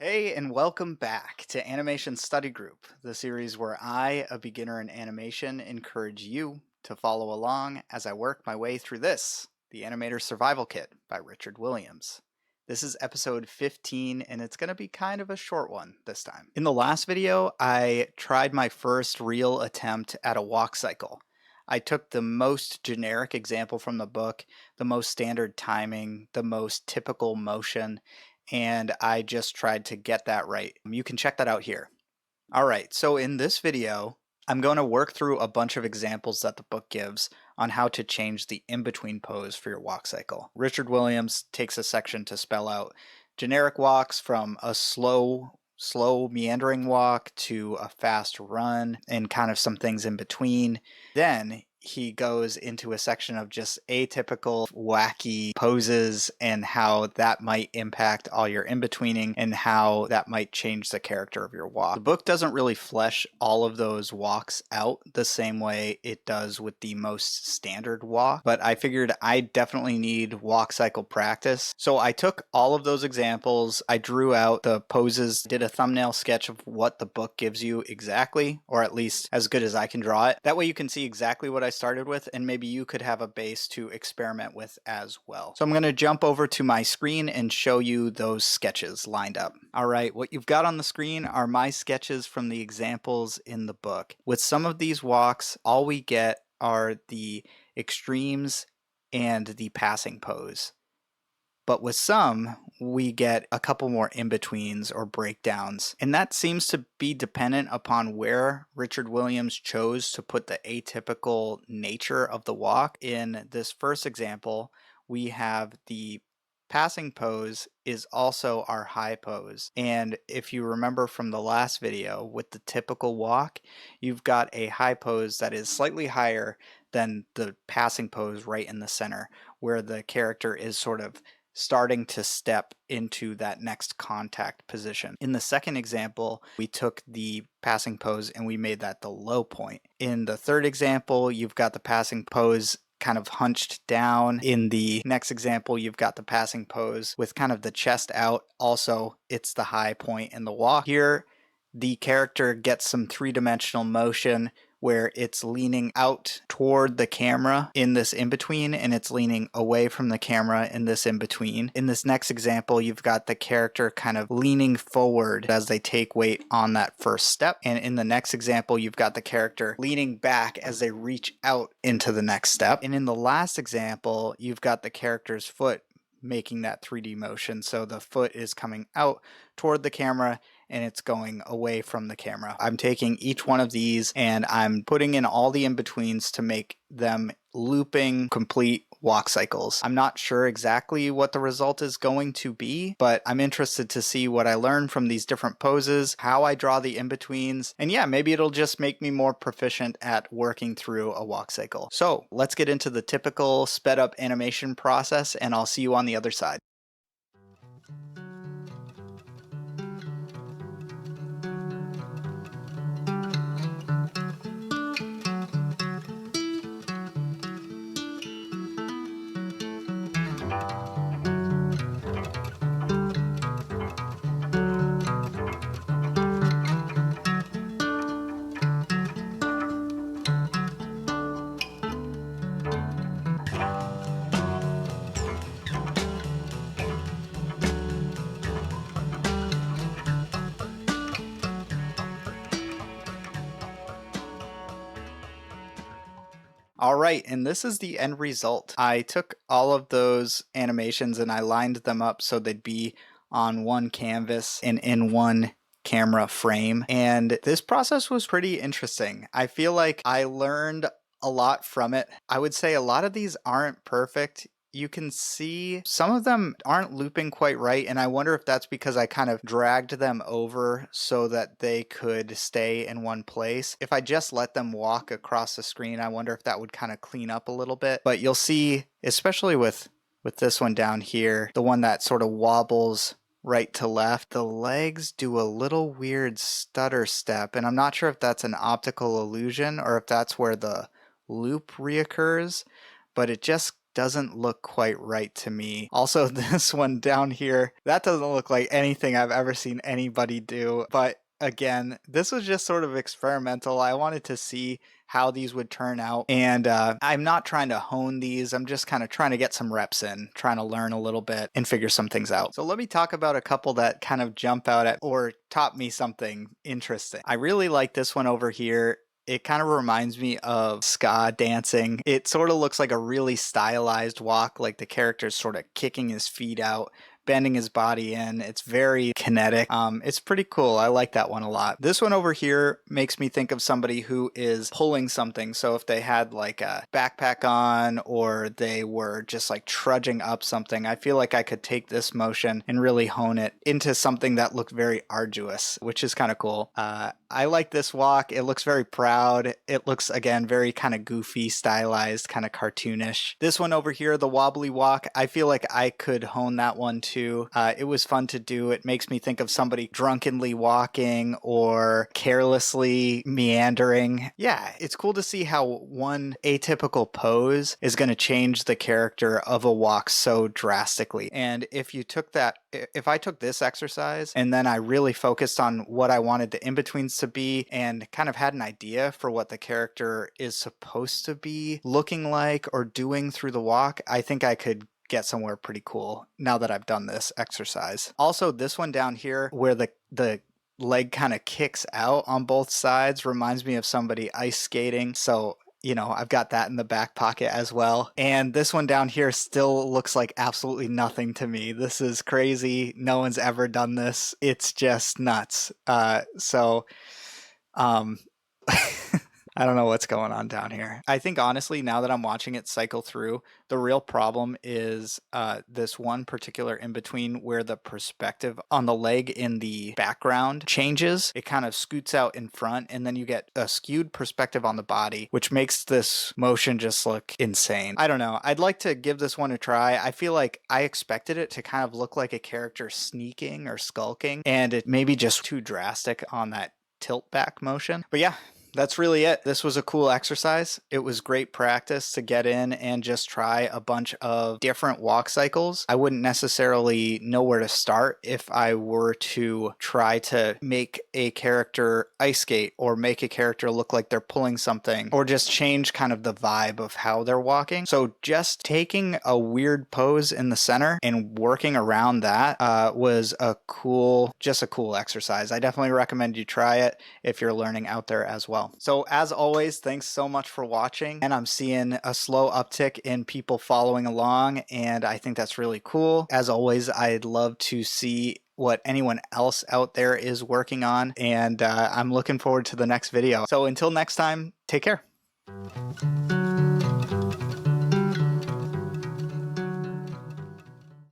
Hey, and welcome back to Animation Study Group, the series where I, a beginner in animation, encourage you to follow along as I work my way through this, the Animator Survival Kit by Richard Williams. This is episode 15, and it's going to be kind of a short one this time. In the last video, I tried my first real attempt at a walk cycle. I took the most generic example from the book, the most standard timing, the most typical motion, and I just tried to get that right. You can check that out here. All right, so in this video, I'm going to work through a bunch of examples that the book gives on how to change the in-between pose for your walk cycle. Richard Williams takes a section to spell out generic walks from a slow meandering walk to a fast run and kind of some things in between. Then he goes into a section of just atypical, wacky poses and how that might impact all your in-betweening and how that might change the character of your walk. The book doesn't really flesh all of those walks out the same way it does with the most standard walk, but I figured I definitely need walk cycle practice. So I took all of those examples, I drew out the poses, did a thumbnail sketch of what the book gives you exactly, or at least as good as I can draw it. That way you can see exactly what I started with, and maybe you could have a base to experiment with as well. So I'm going to jump over to my screen and show you those sketches lined up. All right, what you've got on the screen are my sketches from the examples in the book. With some of these walks, all we get are the extremes and the passing pose. But with some, we get a couple more in-betweens or breakdowns. And that seems to be dependent upon where Richard Williams chose to put the atypical nature of the walk. In this first example, we have the passing pose is also our high pose. And if you remember from the last video, with the typical walk, you've got a high pose that is slightly higher than the passing pose right in the center, where the character is sort of starting to step into that next contact position. In the second example, we took the passing pose and we made that the low point. In the third example, you've got the passing pose kind of hunched down. In the next example, you've got the passing pose with kind of the chest out. Also, it's the high point in the walk. Here, the character gets some three-dimensional motion where it's leaning out toward the camera in this in-between and it's leaning away from the camera in this in-between. In this next example, you've got the character kind of leaning forward as they take weight on that first step. And in the next example, you've got the character leaning back as they reach out into the next step. And in the last example, you've got the character's foot making that 3D motion. So the foot is coming out toward the camera and it's going away from the camera. I'm taking each one of these and I'm putting in all the in-betweens to make them looping complete walk cycles. I'm not sure exactly what the result is going to be, but I'm interested to see what I learn from these different poses, how I draw the in-betweens, and yeah, maybe it'll just make me more proficient at working through a walk cycle. So let's get into the typical sped up animation process and I'll see you on the other side. All right, and this is the end result. I took all of those animations and I lined them up so they'd be on one canvas and in one camera frame. And this process was pretty interesting. I feel like I learned a lot from it. I would say a lot of these aren't perfect. You can see some of them aren't looping quite right, and I wonder if that's because I kind of dragged them over so that they could stay in one place. If I just let them walk across the screen, I wonder if that would kind of clean up a little bit. But you'll see, especially with this one down here, the one that sort of wobbles right to left, the legs do a little weird stutter step, and I'm not sure if that's an optical illusion or if that's where the loop reoccurs, but it just doesn't look quite right to me. Also, this one down here, that doesn't look like anything I've ever seen anybody do. But again, this was just sort of experimental. I wanted to see how these would turn out. And I'm not trying to hone these. I'm just kind of trying to get some reps in, trying to learn a little bit and figure some things out. So let me talk about a couple that kind of jump out at or taught me something interesting. I really like this one over here. It kind of reminds me of ska dancing. It sort of looks like a really stylized walk, like the character's sort of kicking his feet out, bending his body in. It's very kinetic. It's pretty cool. I like that one a lot. This one over here makes me think of somebody who is pulling something. So if they had like a backpack on or they were just like trudging up something, I feel like I could take this motion and really hone it into something that looked very arduous, which is kind of cool. I like this walk. It looks very proud. It looks, again, very kind of goofy, stylized, kind of cartoonish. This one over here, the wobbly walk, I feel like I could hone that one too. It was fun to do. It makes me think of somebody drunkenly walking or carelessly meandering. Yeah, it's cool to see how one atypical pose is going to change the character of a walk so drastically. And if I took this exercise and then I really focused on what I wanted the in-betweens to be and kind of had an idea for what the character is supposed to be looking like or doing through the walk, I think I could get somewhere pretty cool now that I've done this exercise. Also, this one down here where the leg kind of kicks out on both sides reminds me of somebody ice skating. So I've got that in the back pocket as well. And this one down here still looks like absolutely nothing to me. This is crazy. No one's ever done this. It's just nuts. I don't know what's going on down here. I think honestly, now that I'm watching it cycle through, the real problem is this one particular in between where the perspective on the leg in the background changes. It kind of scoots out in front and then you get a skewed perspective on the body, which makes this motion just look insane. I don't know. I'd like to give this one a try. I feel like I expected it to kind of look like a character sneaking or skulking, and it may be just too drastic on that tilt back motion. But yeah, that's really it. This was a cool exercise. It was great practice to get in and just try a bunch of different walk cycles. I wouldn't necessarily know where to start if I were to try to make a character ice skate or make a character look like they're pulling something or just change kind of the vibe of how they're walking. So just taking a weird pose in the center and working around that was a cool exercise. I definitely recommend you try it if you're learning out there as well. So as always, thanks so much for watching. And I'm seeing a slow uptick in people following along, and I think that's really cool. As always, I'd love to see what anyone else out there is working on, and I'm looking forward to the next video. So until next time, take care.